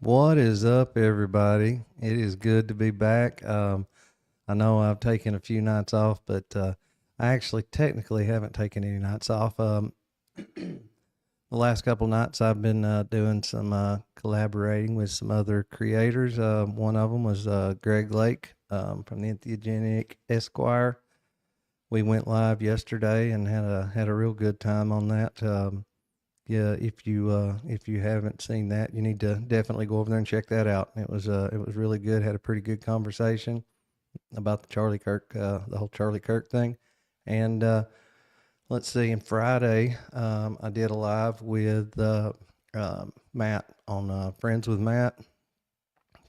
What is up, everybody? It is good to be back. I know I've taken a few nights off, but I actually technically haven't taken any nights off. The last couple nights I've been doing some collaborating with some other creators. One of them was Greg Lake from the Entheogenic Esquire. We went live yesterday and had a real good time on that. Yeah, if you haven't seen that, you need to definitely go over there and check that out. It was really good. Had a pretty good conversation about the whole Charlie Kirk thing, and let's see. And Friday, I did a live with Matt on Friends with Matt.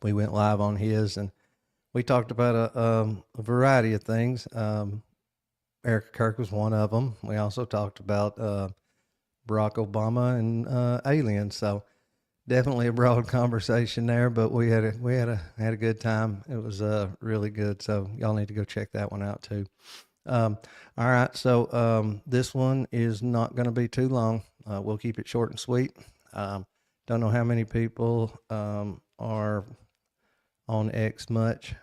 We went live on his, and we talked about a variety of things. Erika Kirk was one of them. We also talked about Barack Obama and aliens. So definitely a broad conversation there, but we had a good time. It was really good. So y'all need to go check that one out too. Um, all right, so this one is not going to be too long. We'll keep it short and sweet. Don't know how many people are on X much.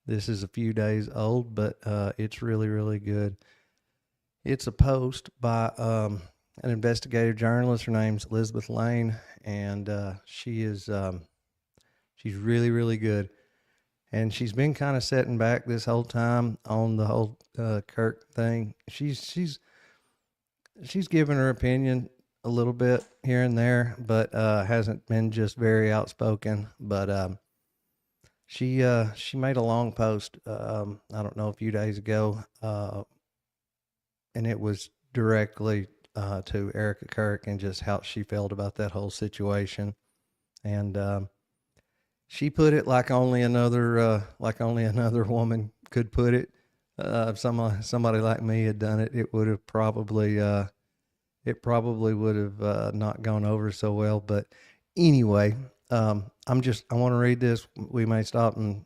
This is a few days old, but it's really, really good. It's a post by an investigative journalist. Her name's Elizabeth Lane, and she's really, really good. And she's been kind of setting back this whole time on the whole Kirk thing. She's given her opinion a little bit here and there, but hasn't been just very outspoken. But she made a long post. I don't know, a few days ago, and it was directly to Erika Kirk and just how she felt about that whole situation. And she put it like only another woman could put it. If somebody like me had done it, it probably would have not gone over so well. But anyway, I want to read this. We may stop and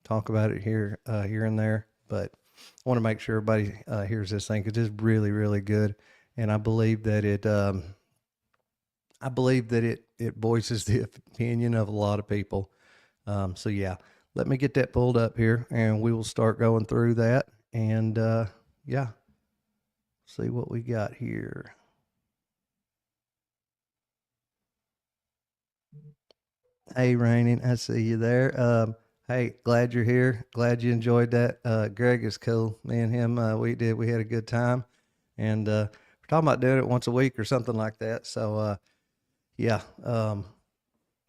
talk about it here and there, but I want to make sure everybody hears this thing because it's really, really good, and I believe that it voices the opinion of a lot of people. So yeah, let me get that pulled up here, and we will start going through that, and yeah, see what we got here. Hey, Raining, I see you there. Hey, glad you're here. Glad you enjoyed that. Greg is cool. Me and him, we had a good time, and we're talking about doing it once a week or something like that. So yeah,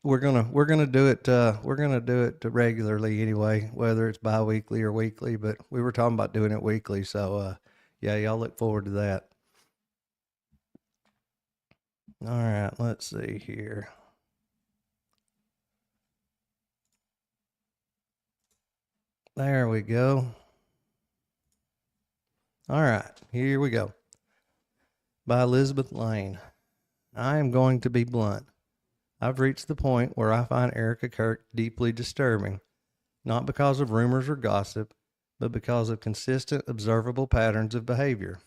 we're gonna do it. We're gonna do it regularly anyway, whether it's bi-weekly or weekly. But we were talking about doing it weekly, so yeah, y'all look forward to that. All right, let's see here. There we go. All right, here we go. By Elizabeth Lane. I am going to be blunt. I've reached the point where I find Erika Kirk deeply disturbing, not because of rumors or gossip, but because of consistent, observable patterns of behavior.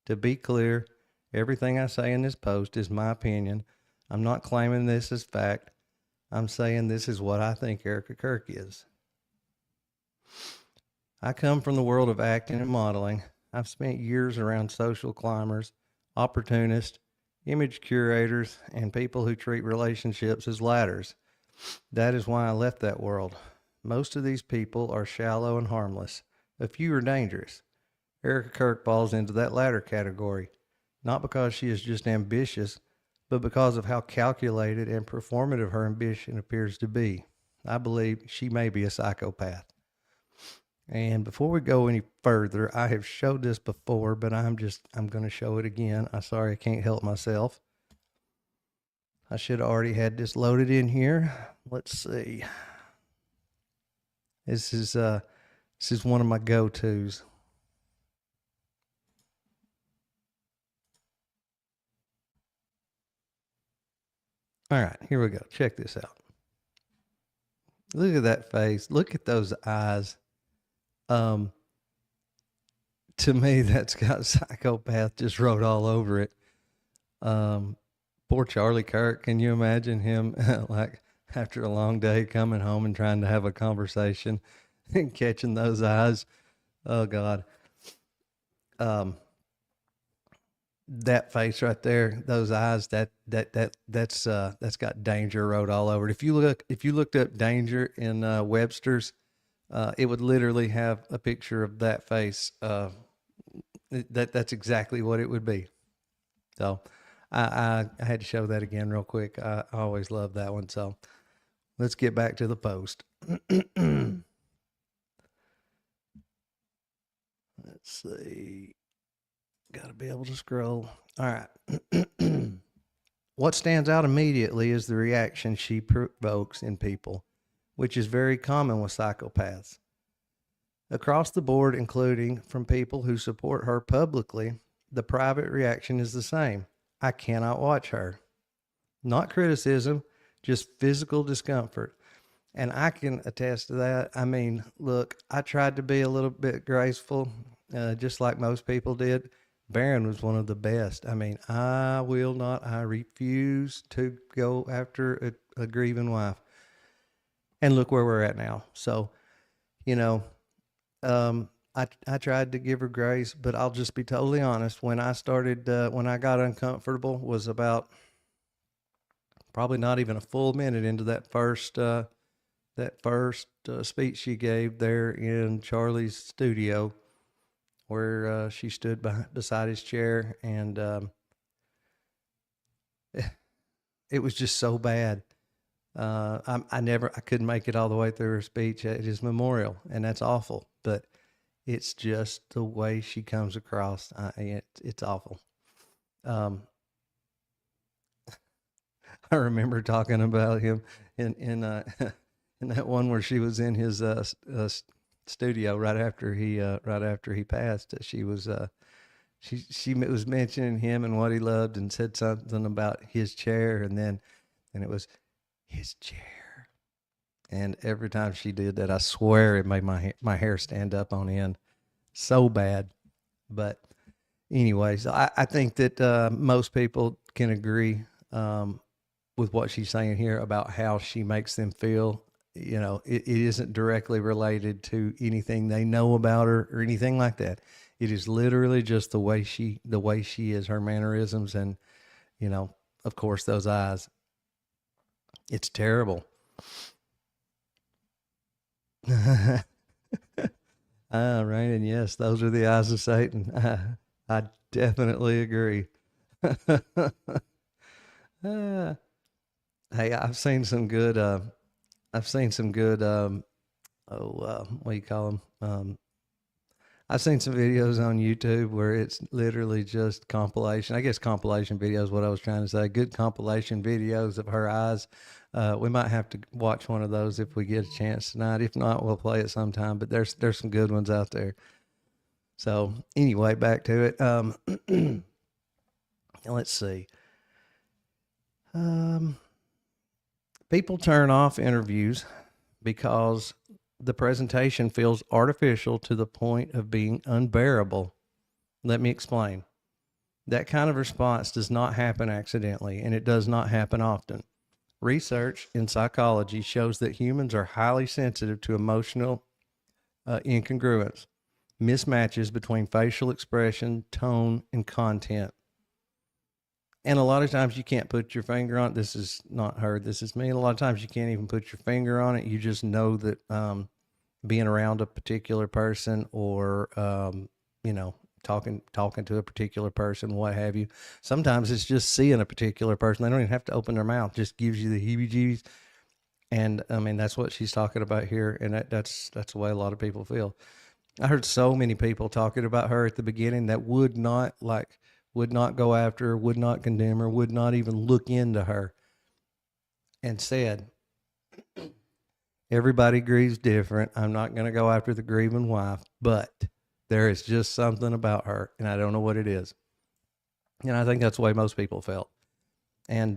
To be clear, everything I say in this post is my opinion. I'm not claiming this as fact. I'm saying this is what I think Erika Kirk is. I come from the world of acting and modeling. I've spent years around social climbers, opportunists, image curators, and people who treat relationships as ladders. That is why I left that world. Most of these people are shallow and harmless. A few are dangerous. Erika Kirk falls into that latter category, not because she is just ambitious, but because of how calculated and performative her ambition appears to be. I believe she may be a psychopath. And before we go any further, I have showed this before, but I'm going to show it again. I'm sorry, I can't help myself. I should have already had this loaded in here. Let's see. This is one of my go-tos. All right, here we go. Check this out. Look at that face. Look at those eyes. Um, to me, that's got psychopath just wrote all over it. Um, Poor Charlie Kirk. Can you imagine him like after a long day coming home and trying to have a conversation and catching those eyes? Oh God. Um, that face right there, those eyes, that's got danger wrote all over it. If you looked up danger in Webster's, it would literally have a picture of that face. That's exactly what it would be. So I had to show that again real quick. I always love that one. So let's get back to the post. Let's see. Got to be able to scroll. All right. What stands out immediately is the reaction she provokes in people, which is very common with psychopaths. Across the board, including from people who support her publicly, the private reaction is the same. I cannot watch her. Not criticism, just physical discomfort. And I can attest to that. I mean, look, I tried to be a little bit graceful, just like most people did. Barron was one of the best. I mean, I refuse to go after a grieving wife. And look where we're at now. So, you know, I tried to give her grace, but I'll just be totally honest. When I got uncomfortable was about probably not even a full minute into that first speech she gave there in Charlie's studio, where she stood beside his chair, and it was just so bad. I couldn't make it all the way through her speech at his memorial, and that's awful. But it's just the way she comes across. It's awful. Um, I remember talking about him in in that one where she was in his studio right after he passed. She was mentioning him and what he loved, and said something about his chair, and it was his chair. And every time she did that, I swear it made my hair stand up on end, so bad. But anyways, I think that most people can agree with what she's saying here about how she makes them feel. You know, it isn't directly related to anything they know about her or anything like that. It is literally just the way she is, her mannerisms, and, you know, of course, those eyes. It's terrible. Right, and yes, those are the eyes of Satan. I definitely agree. uh, hey, I've seen some good, what do you call them? I've seen some videos on YouTube where it's literally just compilation. I guess compilation videos, what I was trying to say. Good compilation videos of her eyes. We might have to watch one of those if we get a chance tonight. If not, we'll play it sometime. But there's some good ones out there. So anyway, back to it. Let's see. People turn off interviews because the presentation feels artificial to the point of being unbearable. Let me explain. That kind of response does not happen accidentally, and it does not happen often. Research in psychology shows that humans are highly sensitive to emotional incongruence, mismatches between facial expression, tone, and content. And a lot of times you can't put your finger on it. This is not her, this is me. And a lot of times you can't even put your finger on it. You just know that being around a particular person, or, you know, talking to a particular person, what have you. Sometimes it's just seeing a particular person. They don't even have to open their mouth. Just gives you the heebie-jeebies. And I mean, that's what she's talking about here. And that's the way a lot of people feel. I heard so many people talking about her at the beginning that would not go after her, would not condemn her, would not even look into her, and said, everybody grieves different. I'm not going to go after the grieving wife, but there is just something about her, and I don't know what it is. And I think that's the way most people felt. And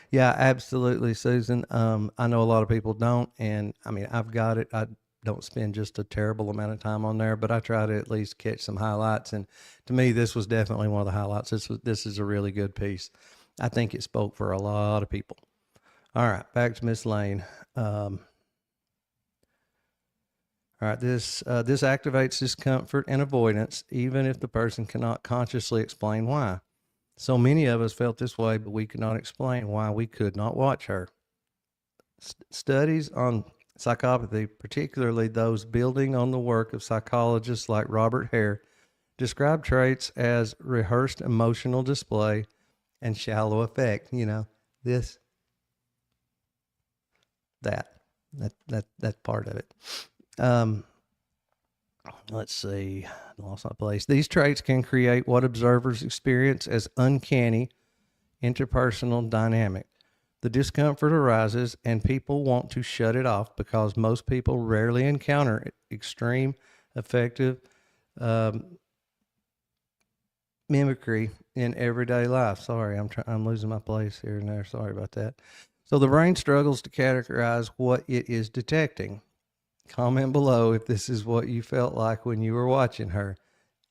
yeah, absolutely, Susan. I know a lot of people don't, and I mean, I've got it. I don't spend just a terrible amount of time on there, but I try to at least catch some highlights. And to me, this was definitely one of the highlights. This is a really good piece. I think it spoke for a lot of people. All right, back to Miss Lane. All right, this activates discomfort and avoidance, even if the person cannot consciously explain why. So many of us felt this way, but we could not explain why we could not watch her. Studies on psychopathy, particularly those building on the work of psychologists like Robert Hare, describe traits as rehearsed emotional display and shallow affect. You know, this, that's part of it. Let's see, lost my place. These traits can create what observers experience as uncanny interpersonal dynamic. The discomfort arises and people want to shut it off because most people rarely encounter extreme effective mimicry in everyday life. Sorry, I'm losing my place here and there. Sorry about that. So the brain struggles to categorize what it is detecting. Comment below if this is what you felt like when you were watching her.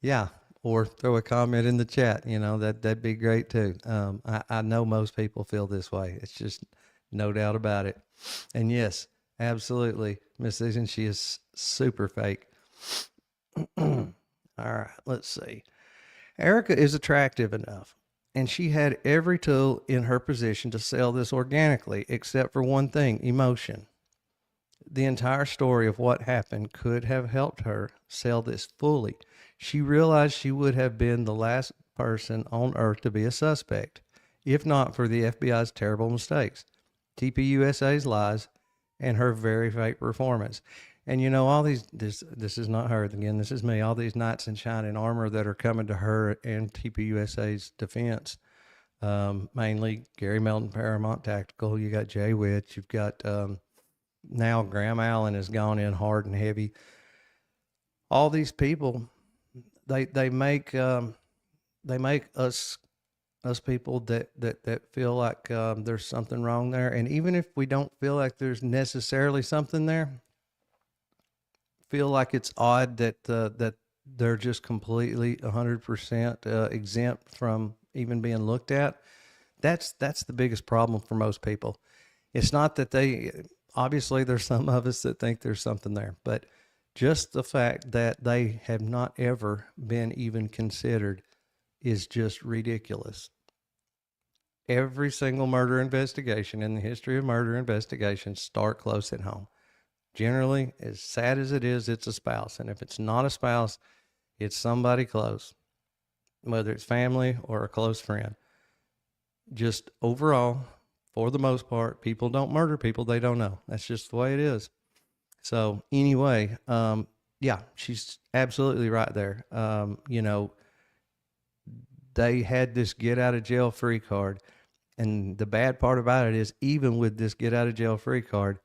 Yeah, or throw a comment in the chat. You know, that'd be great too. I know most people feel this way. It's just no doubt about it. And yes, absolutely, Miss Susan, she is super fake. All right, let's see. Erika is attractive enough, and she had every tool in her position to sell this organically, except for one thing: emotion. The entire story of what happened could have helped her sell this fully. She realized she would have been the last person on earth to be a suspect, if not for the FBI's terrible mistakes, TPUSA's lies, and her very fake performance. And you know, all these, this is not her again, this is me, all these knights in shining armor that are coming to her and TPUSA's defense, mainly Gary Melton, Paramount Tactical, you got Jay Witt, you've got, now Graham Allen has gone in hard and heavy. All these people, they make us people that feel like there's something wrong there, and even if we don't feel like there's necessarily something there, feel like it's odd that that they're just completely 100% exempt from even being looked at. That's the biggest problem for most people. It's not that they. Obviously, there's some of us that think there's something there, but just the fact that they have not ever been even considered is just ridiculous. Every single murder investigation in the history of murder investigations start close at home. Generally, as sad as it is, it's a spouse. And if it's not a spouse, it's somebody close, whether it's family or a close friend. Just overall, for the most part, people don't murder people they don't know. That's just the way it is. So anyway, yeah, she's absolutely right there. You know, they had this get out of jail free card. And the bad part about it is, even with this get out of jail free card,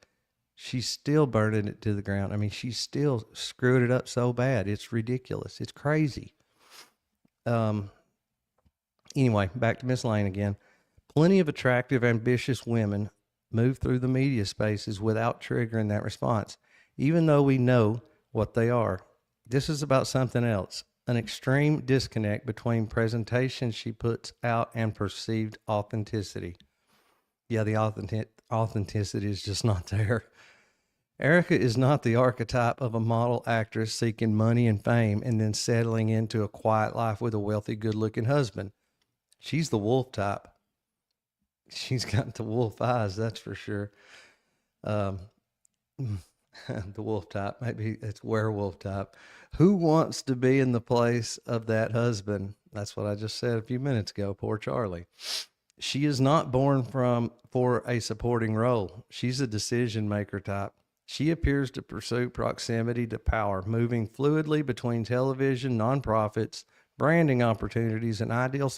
she's still burning it to the ground. I mean, she's still screwed it up so bad. It's ridiculous. It's crazy. Anyway, back to Miss Lane again. Plenty of attractive, ambitious women move through the media spaces without triggering that response, even though we know what they are. This is about something else, an extreme disconnect between presentation she puts out and perceived authenticity. Yeah, the authenticity is just not there. Erika is not the archetype of a model actress seeking money and fame and then settling into a quiet life with a wealthy, good-looking husband. She's the wolf type. She's got the wolf eyes, that's for sure. The wolf type, maybe it's werewolf type. Who wants to be in the place of that husband? That's what I just said a few minutes ago. Poor Charlie. She is not born for a supporting role. She's a decision maker type. She appears to pursue proximity to power, moving fluidly between television, nonprofits, branding opportunities, and ideological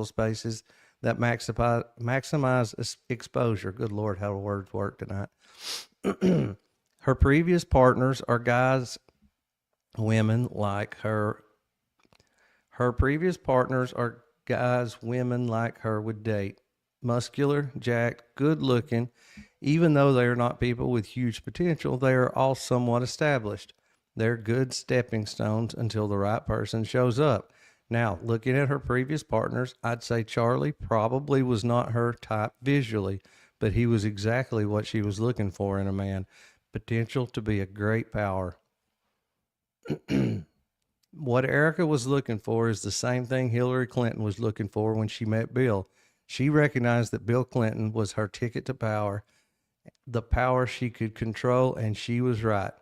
spaces that maximize exposure. Good Lord, how words work tonight. Her previous partners are women like her. Her previous partners are guys women like her would date. Muscular, jacked, good looking. Even though they are not people with huge potential, they are all somewhat established. They're good stepping stones until the right person shows up. Now, looking at her previous partners, I'd say Charlie probably was not her type visually, but he was exactly what she was looking for in a man: potential to be a great power. What Erika was looking for is the same thing Hillary Clinton was looking for when she met Bill. She recognized that Bill Clinton was her ticket to power, the power she could control, and she was right.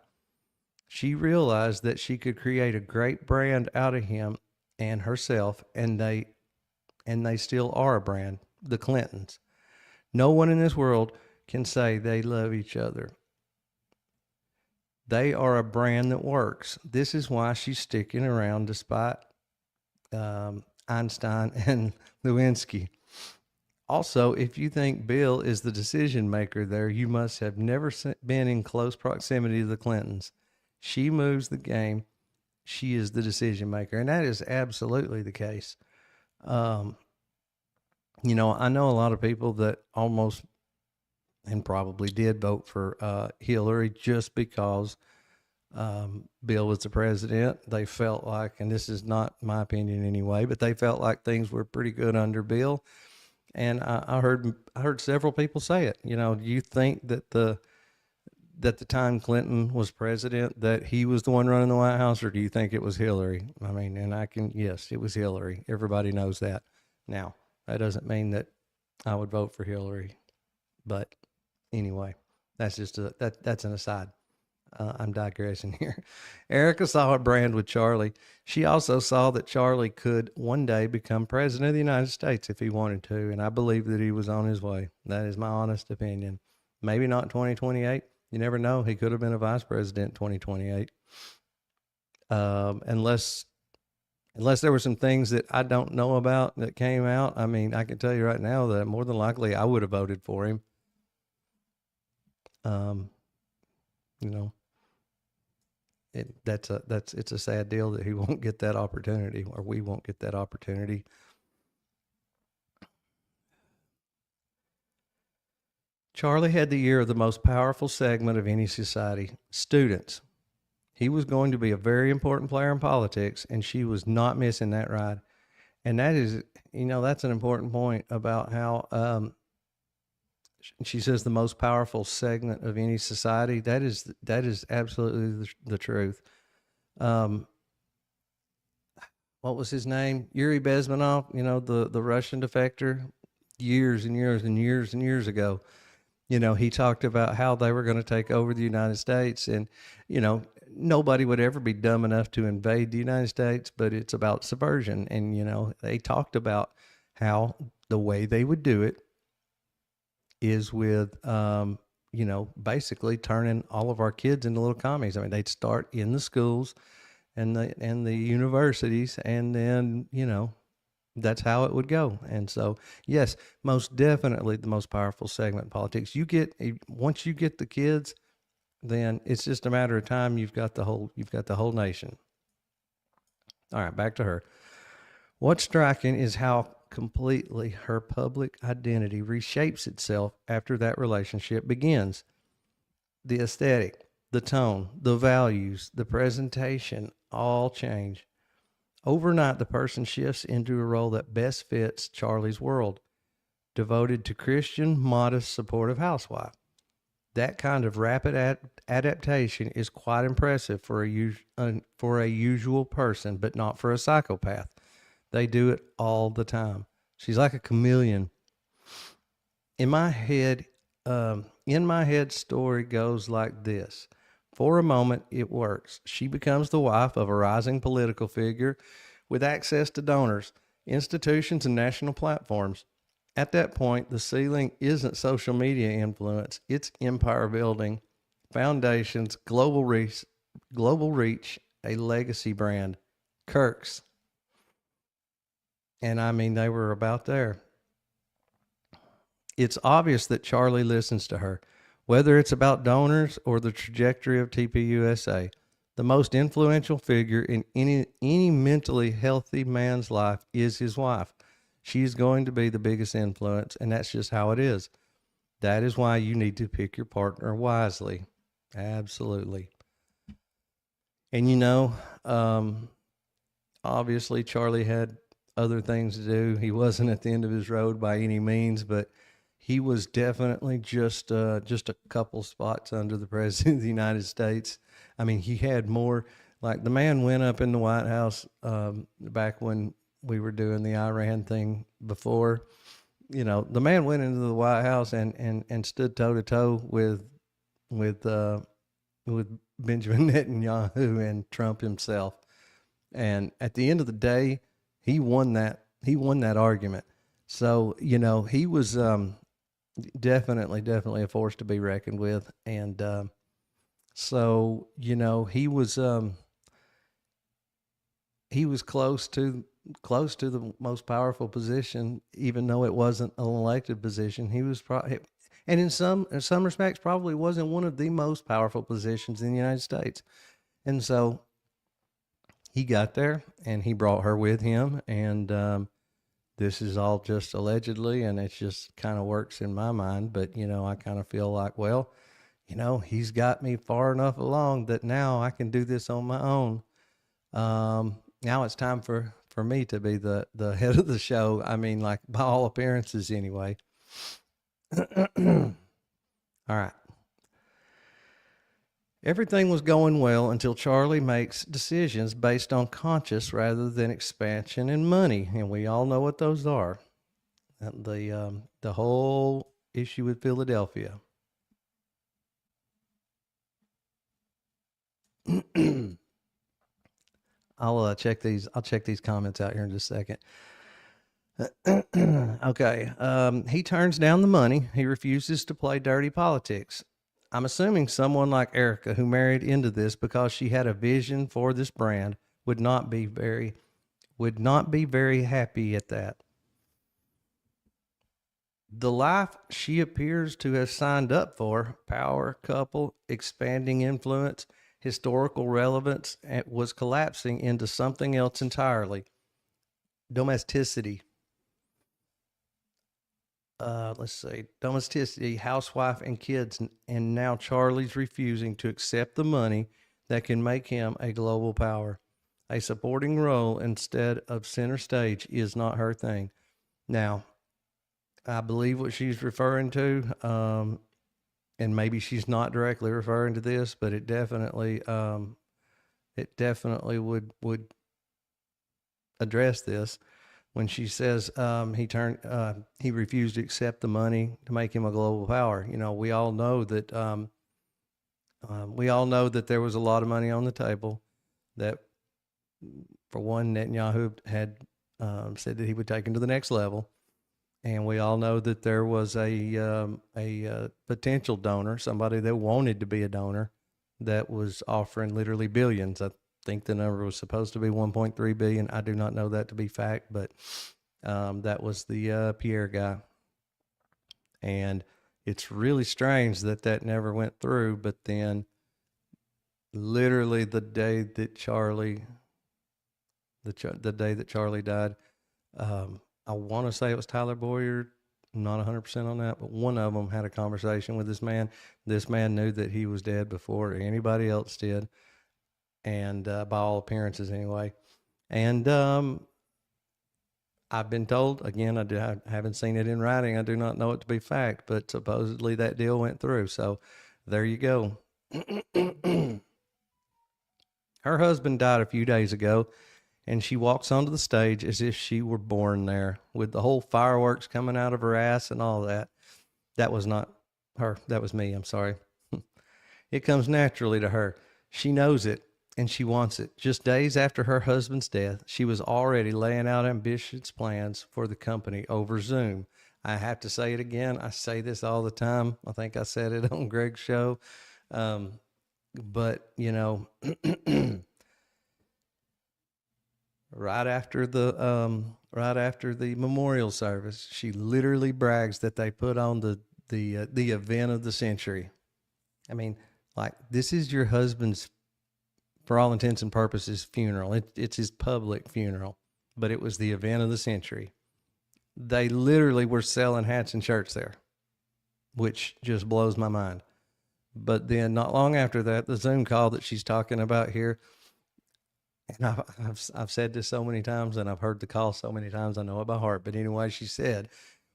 She realized that she could create a great brand out of him and herself, and they still are a brand, the Clintons. No one in this world can say they love each other. They are a brand that works. This is why she's sticking around despite Einstein and Lewinsky. Also, if you think Bill is the decision maker there, you must have never been in close proximity to the Clintons. She moves the game. She is the decision maker, and that is absolutely the case. Um, I know a lot of people that almost and probably did vote for Hillary just because Bill was the president. They felt like, and this is not my opinion anyway, but they felt like things were pretty good under Bill. And I heard several people say it. Do you think that the time Clinton was president, that he was the one running the White House, or do you think it was Hillary? I mean, yes, it was Hillary. Everybody knows that. Now, that doesn't mean that I would vote for Hillary, but anyway, that's just that's an aside. I'm digressing here. Erika saw a brand with Charlie. She also saw that Charlie could one day become president of the United States if he wanted to, and I believe that he was on his way. That is my honest opinion. Maybe not 2028. You never know. He could have been a vice president in 2028. Unless there were some things that I don't know about that came out. I mean, I can tell you right now that more than likely I would have voted for him. You know, it's a sad deal that he won't get that opportunity, or we won't get that opportunity. Charlie had the ear of the most powerful segment of any society: students. He was going to be a very important player in politics, and she was not missing that ride. And that is, that's an important point about how she says the most powerful segment of any society. That is absolutely the truth. What was his name? Yuri Bezmenov, the Russian defector, years and years and years and years ago. He talked about how they were going to take over the United States, and, nobody would ever be dumb enough to invade the United States, but it's about subversion. And, they talked about how the way they would do it is with, basically turning all of our kids into little commies. I mean, they'd start in the schools and the universities, and then, that's how it would go. And so, yes, most definitely the most powerful segment in politics. Once you get the kids, then it's just a matter of time. You've got the whole nation. All right, back to her. What's striking is how completely her public identity reshapes itself after that relationship begins. The aesthetic, the tone, the values, the presentation all change. Overnight, the person shifts into a role that best fits Charlie's world: devoted to Christian, modest, supportive housewife. That kind of rapid adaptation is quite impressive for a usual person, but not for a psychopath. They do it all the time. She's like a chameleon. In my head, story goes like this. For a moment, it works. She becomes the wife of a rising political figure with access to donors, institutions, and national platforms. At that point, the ceiling isn't social media influence, it's empire building, foundations, global reach, a legacy brand, Kirk's. And I mean, they were about there. It's obvious that Charlie listens to her, whether it's about donors or the trajectory of TPUSA. The most influential figure in any mentally healthy man's life is his wife. She's going to be the biggest influence, and that's just how it is. That is why you need to pick your partner wisely. Absolutely. And Obviously, Charlie had other things to do. He wasn't at the end of his road by any means, but he was definitely just a couple spots under the president of the United States. I mean, he had more. Like the man went up in the White House back when we were doing the Iran thing before. You know, the man went into the White House and stood toe to toe with uh, with Benjamin Netanyahu and Trump himself. And at the end of the day, he won that. He won that argument. So you know, he was definitely a force to be reckoned with. And so you know, he was close to the most powerful position, even though it wasn't an elected position. He was probably, and in some respects, probably wasn't one of the most powerful positions in the United States. And so he got there, and he brought her with him, and this is all just allegedly, and it just kind of works in my mind. But you know, I kind of feel like, well, you know, he's got me far enough along that now I can do this on my own. Now it's time for me to be the head of the show. I mean, like by all appearances, anyway. All right. Everything was going well until Charlie makes decisions based on conscience rather than expansion and money, and we all know what those are. The whole issue with Philadelphia. I'll check these. I'll check these comments out here in just a second. Okay. He turns down the money. He refuses to play dirty politics. I'm assuming someone like Erika, who married into this because she had a vision for this brand, would not be very happy at that. The life she appears to have signed up for, power couple, expanding influence, historical relevance, was collapsing into something else entirely. Domesticity. Let's see, domesticity, housewife, and kids. And now Charlie's refusing to accept the money that can make him a global power. A supporting role instead of center stage is not her thing. Now, I believe what she's referring to, and maybe she's not directly referring to this, but it definitely would address this when she says he refused to accept the money to make him a global power. You know, we all know that there was a lot of money on the table. That, for one, Netanyahu had said that he would take him to the next level, and we all know that there was a potential donor, somebody that wanted to be a donor, that was offering literally billions. I think the number was supposed to be 1.3 billion. I do not know that to be fact, but that was the Pierre guy. And it's really strange that never went through. But then literally the day that Charlie died, I want to say it was Tyler Boyer. I'm not 100% on that, but one of them had a conversation with this man. This man knew that he was dead before anybody else did, and by all appearances anyway. And I've been told, again, I haven't seen it in writing. I do not know it to be fact, but supposedly that deal went through. So there you go. Her husband died a few days ago, and she walks onto the stage as if she were born there, with the whole fireworks coming out of her ass and all that. That was not her. That was me. I'm sorry. It comes naturally to her. She knows it, and she wants it. Just days after her husband's death, she was already laying out ambitious plans for the company over Zoom. I have to say it again. I say this all the time. I think I said it on Greg's show. But, you know, right after the memorial service, she literally brags that they put on the event of the century. I mean, like, this is your husband's, for all intents and purposes, funeral. It's his public funeral, but it was the event of the century. They literally were selling hats and shirts there, which just blows my mind. But then not long after that, the Zoom call that she's talking about here, And I've said this so many times, and I've heard the call so many times, I know it by heart. But anyway, she said,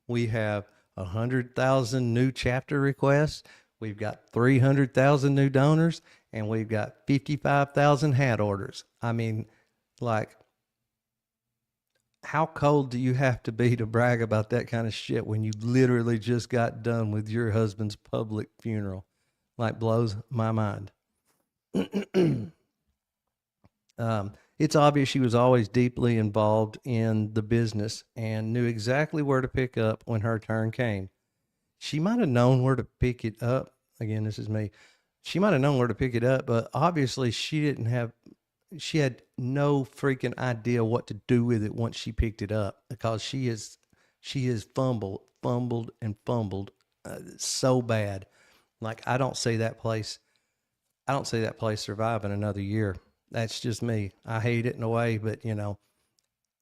we have 100,000 new chapter requests. We've got 300,000 new donors, and we've got 55,000 hat orders. I mean, like, how cold do you have to be to brag about that kind of shit when you literally just got done with your husband's public funeral? Like, blows my mind. It's obvious she was always deeply involved in the business and knew exactly where to pick up when her turn came. She might have known where to pick it up. Again, this is me. She might have known where to pick it up, but obviously she had no freaking idea what to do with it once she picked it up, because she has fumbled and fumbled so bad. Like, I don't see that place surviving another year. That's just me. I hate it in a way, but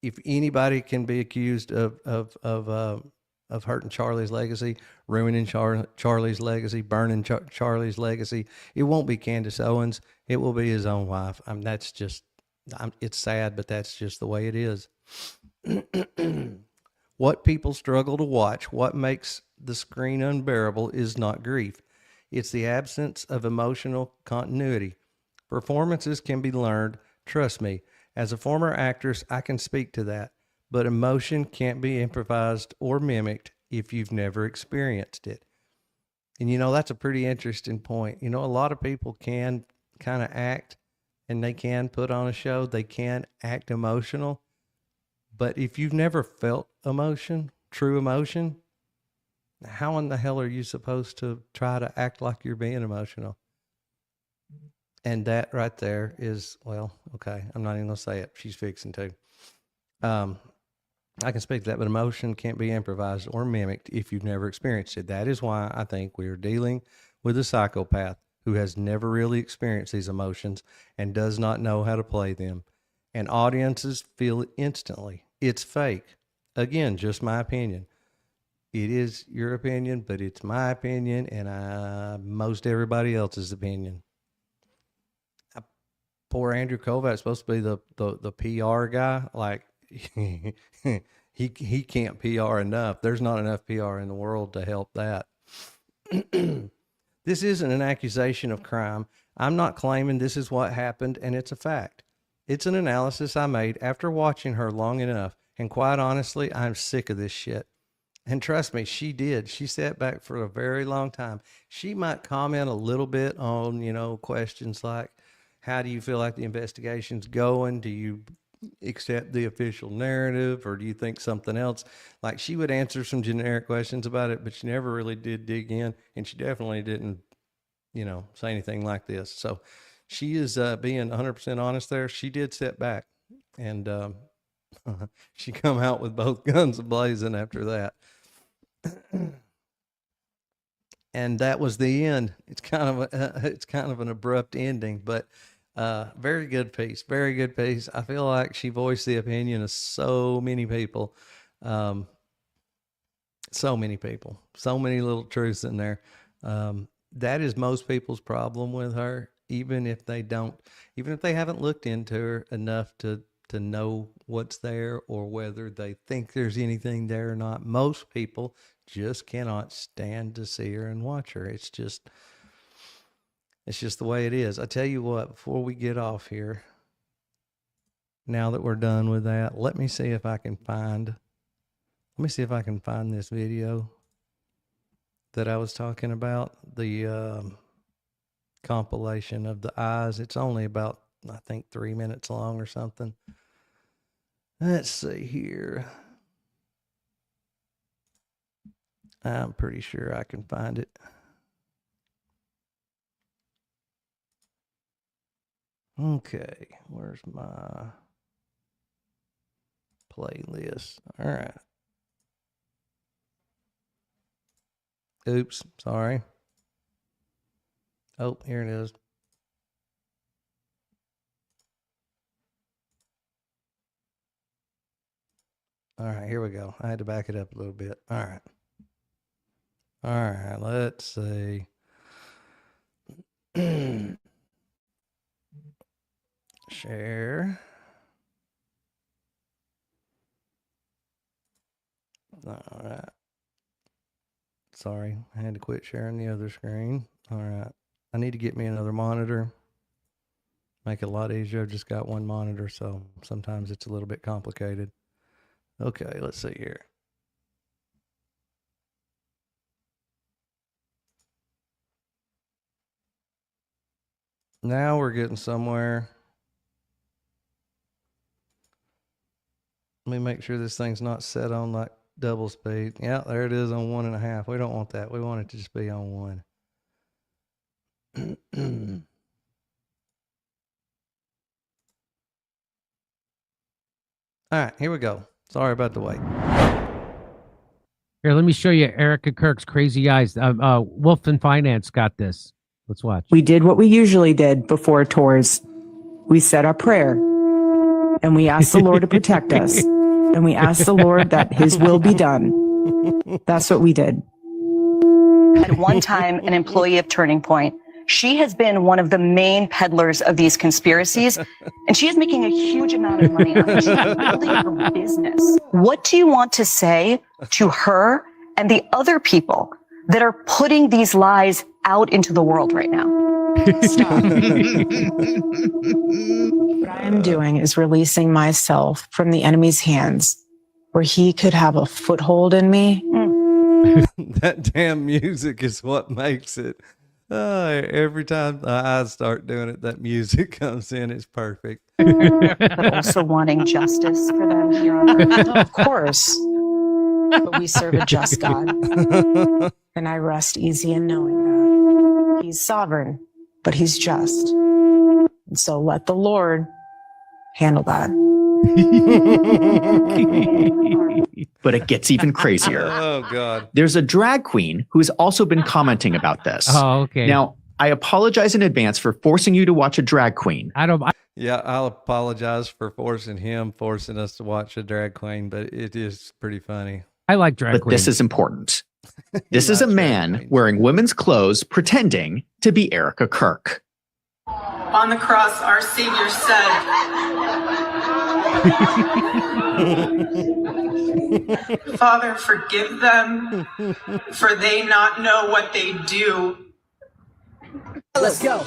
if anybody can be accused of hurting Charlie's legacy, ruining Charlie's legacy, burning Charlie's legacy, it won't be Candace Owens. It will be his own wife. That's just, it's sad, but that's just the way it is. What people struggle to watch, what makes the screen unbearable, is not grief. It's the absence of emotional continuity. Performances can be learned. Trust me, as a former actress, I can speak to that. But emotion can't be improvised or mimicked if you've never experienced it. And that's a pretty interesting point. A lot of people can kind of act, and they can put on a show, they can act emotional. But if you've never felt emotion, true emotion, how in the hell are you supposed to try to act like you're being emotional? And that right there is, well, okay, I'm not even going to say it. She's fixing to. I can speak to that, but emotion can't be improvised or mimicked if you've never experienced it. That is why I think we are dealing with a psychopath who has never really experienced these emotions and does not know how to play them. And audiences feel it instantly. It's fake. Again, just my opinion. It is your opinion, but it's my opinion, and most everybody else's opinion. Poor Andrew Kovac's supposed to be the PR guy. Like, he can't PR enough. There's not enough PR in the world to help that. This isn't an accusation of crime. I'm not claiming this is what happened, and it's a fact. It's an analysis I made after watching her long enough, and quite honestly, I'm sick of this shit. And trust me, she did. She sat back for a very long time. She might comment a little bit on, questions like, how do you feel like the investigation's going? Do you accept the official narrative, or do you think something else? Like, she would answer some generic questions about it, but she never really did dig in, and she definitely didn't, say anything like this. So she is being 100% honest there. She did sit back, and she come out with both guns blazing after that. And that was the end. It's kind of an abrupt ending, but very good piece. Very good piece. I feel like she voiced the opinion of so many people. Um, so many people. So many little truths in there. That is most people's problem with her, even if they haven't looked into her enough to know what's there, or whether they think there's anything there or not. Most people just cannot stand to see her and watch her. It's just the way it is. I tell you what, before we get off here, now that we're done with that, let me see if I can find this video that I was talking about, the compilation of the eyes. It's only about, I think, 3 minutes long or something. Let's see here. I'm pretty sure I can find it. Okay, where's my playlist? All right. Oops, sorry. Oh, here it is. All right, here we go. I had to back it up a little bit. All right. All right, let's see. Share. All right. Sorry, I had to quit sharing the other screen. All right. I need to get me another monitor. Make it a lot easier. I've just got one monitor, so sometimes it's a little bit complicated. Okay, let's see here. Now we're getting somewhere. Let me make sure this thing's not set on like double speed. Yeah, there it is on 1.5. We don't want that. We want it to just be on 1. All right, here we go. Sorry about the wait. Here, let me show you Erika Kirk's crazy eyes. Wolfton Finance got this. Let's watch. We did what we usually did before tours. We said our prayer, and we asked the Lord to protect us, and we asked the Lord that His will be done. That's what we did. At one time, an employee of Turning Point. She has been one of the main peddlers of these conspiracies, and she is making a huge amount of money on it. She's building her business. What do you want to say to her and the other people that are putting these lies out into the world right now? Stop. What I am doing is releasing myself from the enemy's hands, where he could have a foothold in me. That damn music is what makes it. Every time the eyes start doing it, that music comes in. It's perfect. But also wanting justice for them here on earth. Of course. But we serve a just God. And I rest easy in knowing that. He's sovereign, but He's just. And so let the Lord handle that. But it gets even crazier. Oh, God. There's a drag queen who has also been commenting about this. Oh, okay. Now, I apologize in advance for forcing you to watch a drag queen. Yeah, I'll apologize for forcing us to watch a drag queen, but it is pretty funny. I like drag But queens. this is important. This is a man wearing women's clothes pretending to be Erika Kirk. On the cross, our Savior said, Father, forgive them, for they not know what they do. Let's go.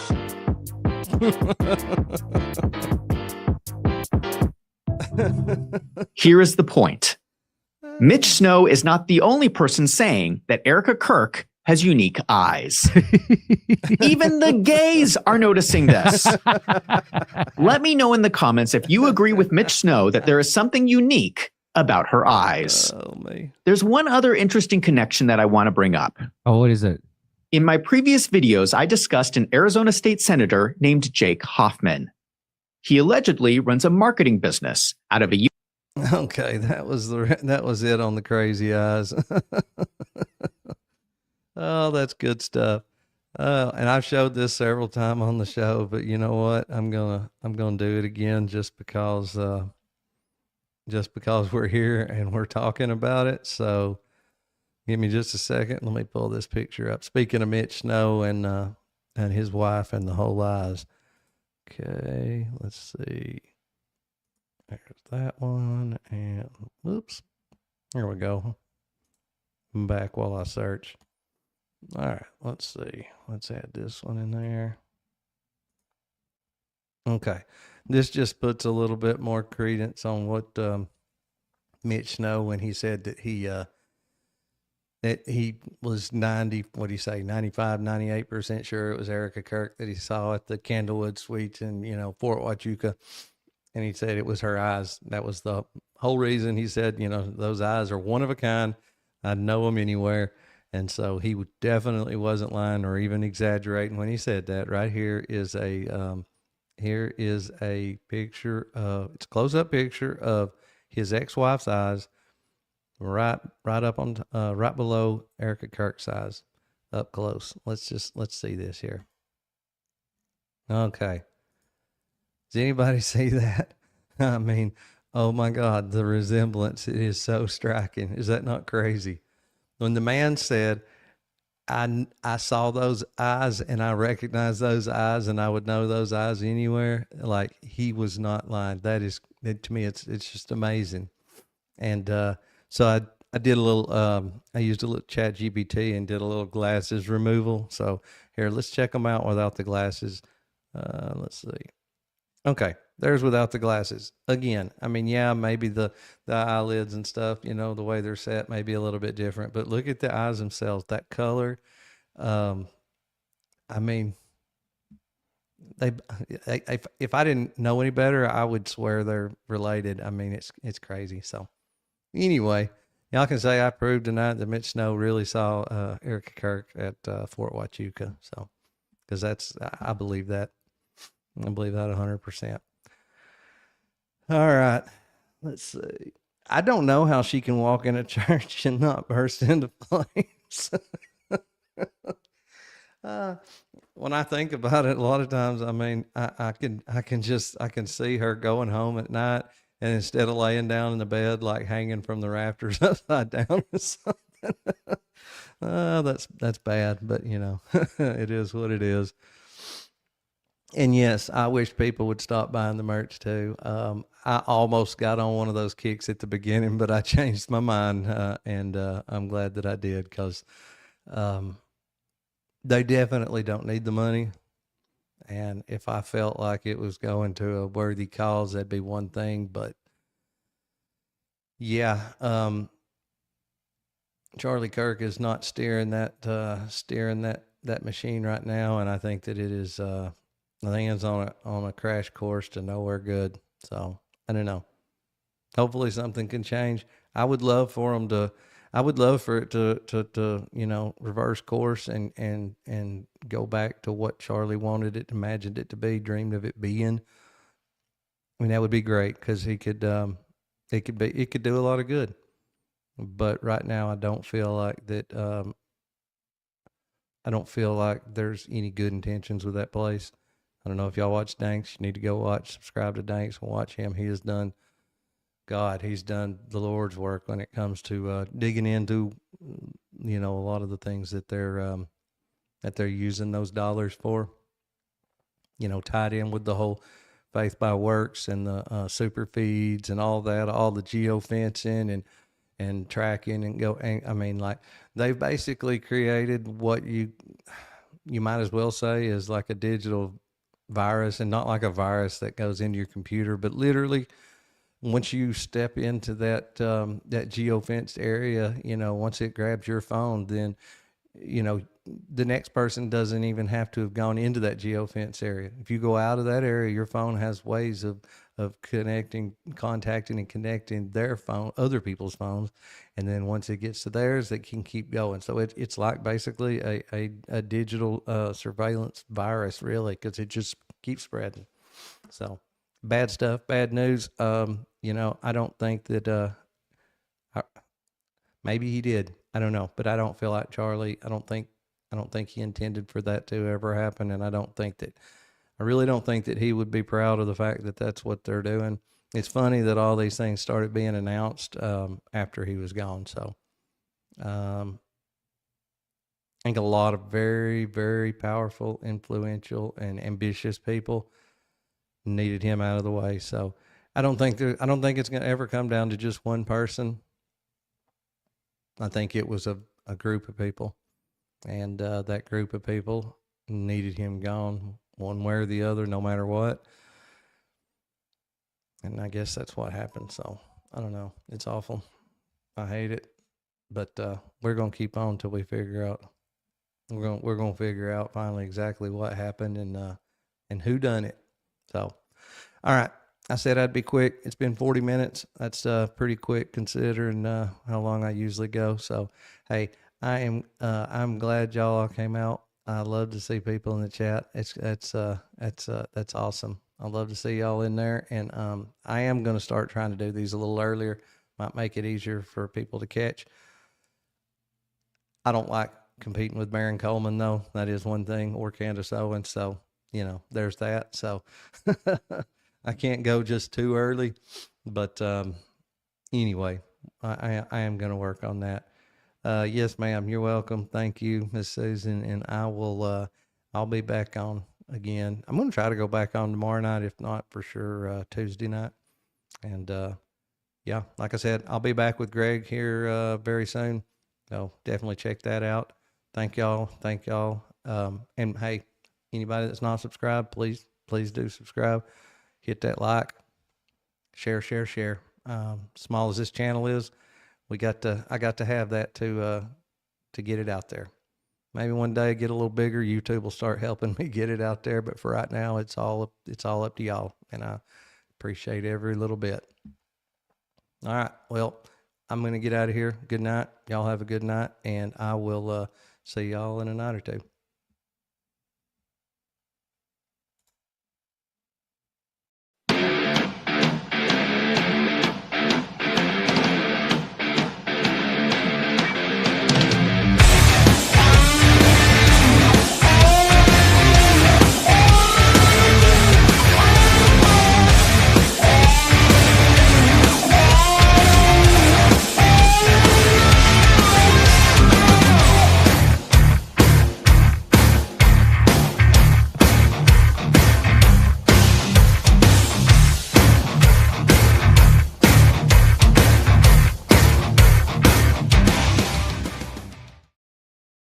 Here is the point. Mitch Snow is not the only person saying that Erika Kirk has unique eyes. Even the gays are noticing this. Let me know in the comments if you agree with Mitch Snow that there is something unique about her eyes. Oh, me. There's one other interesting connection that I want to bring up. Oh, what is it? In my previous videos, I discussed an Arizona state senator named Jake Hoffman. He allegedly runs a marketing business out of a Okay, that was it on the crazy eyes. Oh, that's good stuff. And I've showed this several times on the show, but you know what? I'm gonna do it again just because we're here and we're talking about it. So give me just a second. Let me pull this picture up. Speaking of Mitch Snow and his wife and the whole eyes. Okay, let's see. There's that one, and oops, here we go. I'm back while I search. All right, let's see. Let's add this one in there. Okay, this just puts a little bit more credence on what Mitch Snow, when he said that he was 95, 98% sure it was Erika Kirk that he saw at the Candlewood Suites in, Fort Huachuca. And he said it was her eyes. That was the whole reason. He said, those eyes are one of a kind. I'd know them anywhere. And so he definitely wasn't lying or even exaggerating when he said that. Right here is a picture of, it's a close-up picture of his ex-wife's eyes, right up on right below Erika Kirk's eyes, up close. Let's see this here. Okay. Does anybody see that? I mean, oh my God, the resemblance is so striking. Is that not crazy? When the man said, I saw those eyes and I recognized those eyes and I would know those eyes anywhere. Like he was not lying. To me, it's just amazing. And so I did a little, I used a little chat GPT and did a little glasses removal. So here, let's check them out without the glasses. Let's see. Okay, there's without the glasses. Again, I mean, yeah, maybe the eyelids and stuff, you know, the way they're set may be a little bit different, but look at the eyes themselves, that color. I mean, they, if I didn't know any better, I would swear they're related. I mean, it's crazy. So anyway, y'all can say I proved tonight that Mitch Snow really saw Erika Kirk at Fort Huachuca. So, because I believe that. I believe that 100%. All right. Let's see. I don't know how she can walk in a church and not burst into flames. When I think about it, a lot of times, I mean, I can see her going home at night, and instead of laying down in the bed, like hanging from the rafters upside down or something. That's bad, but you know, it is what it is. And yes, I wish people would stop buying the merch too. I almost got on one of those kicks at the beginning, but I changed my mind, and I'm glad that I did, because they definitely don't need the money. And if I felt like it was going to a worthy cause, that'd be one thing. But yeah, Charlie Kirk is not steering that machine right now, and I think that it is. I think it's on a crash course to nowhere good. So I don't know. Hopefully something can change. I would love for it to you know, reverse course and go back to what Charlie wanted it, imagined it to be, dreamed of it being. I mean, that would be great, because it could do a lot of good. But right now, I don't feel like that. I don't feel like there's any good intentions with that place. I don't know if y'all watch Danks. You need to go subscribe to Danks and watch him. He's done the Lord's work when it comes to digging into, you know, a lot of the things that they're using those dollars for. You know, tied in with the whole faith by works and the super feeds and all that, all the geofencing and tracking and I mean, like, they've basically created what you might as well say is like a digital virus, and not like a virus that goes into your computer, but literally once you step into that geofenced area, you know, once it grabs your phone, then, you know, the next person doesn't even have to have gone into that geofence area. If you go out of that area, your phone has ways of contacting and connecting their phone, other people's phones. And then once it gets to theirs, it can keep going. So it's like basically a digital surveillance virus, really, because it just keeps spreading. So bad stuff, bad news. You know, I don't think that maybe he did. I don't know, but I don't feel like Charlie. I don't think he intended for that to ever happen, and I really don't think that he would be proud of the fact that that's what they're doing. It's funny that all these things started being announced after he was gone. So I think a lot of very, very powerful, influential, and ambitious people needed him out of the way. So I don't think it's going to ever come down to just one person. I think it was a group of people, and that group of people needed him gone one way or the other, no matter what. And I guess that's what happened. So I don't know. It's awful. I hate it, but we're going to keep on till we figure out. We're going to figure out finally exactly what happened and who done it. So, all right. I said I'd be quick. It's been 40 minutes. That's pretty quick considering how long I usually go. So, hey, I'm glad y'all all came out. I love to see people in the chat. That's awesome. I love to see y'all in there, and I am going to start trying to do these a little earlier. Might make it easier for people to catch. I don't like competing with Baron Coleman, though. That is one thing, or Candace Owens. So, you know, there's that. So I can't go just too early. But anyway, I am going to work on that. Yes, ma'am. You're welcome. Thank you, Miss Susan. And I'll be back on again. I'm going to try to go back on tomorrow night, if not for sure, Tuesday night. And, yeah, like I said, I'll be back with Greg here, very soon. So definitely check that out. Thank y'all. Thank y'all. And hey, anybody that's not subscribed, please do subscribe. Hit that like, share. Small as this channel is, I got to have that to get it out there. Maybe one day get a little bigger, YouTube will start helping me get it out there. But for right now, it's all up to y'all, and I appreciate every little bit. All right, well, I'm gonna get out of here. Good night. Y'all have a good night, and I will see y'all in a night or two.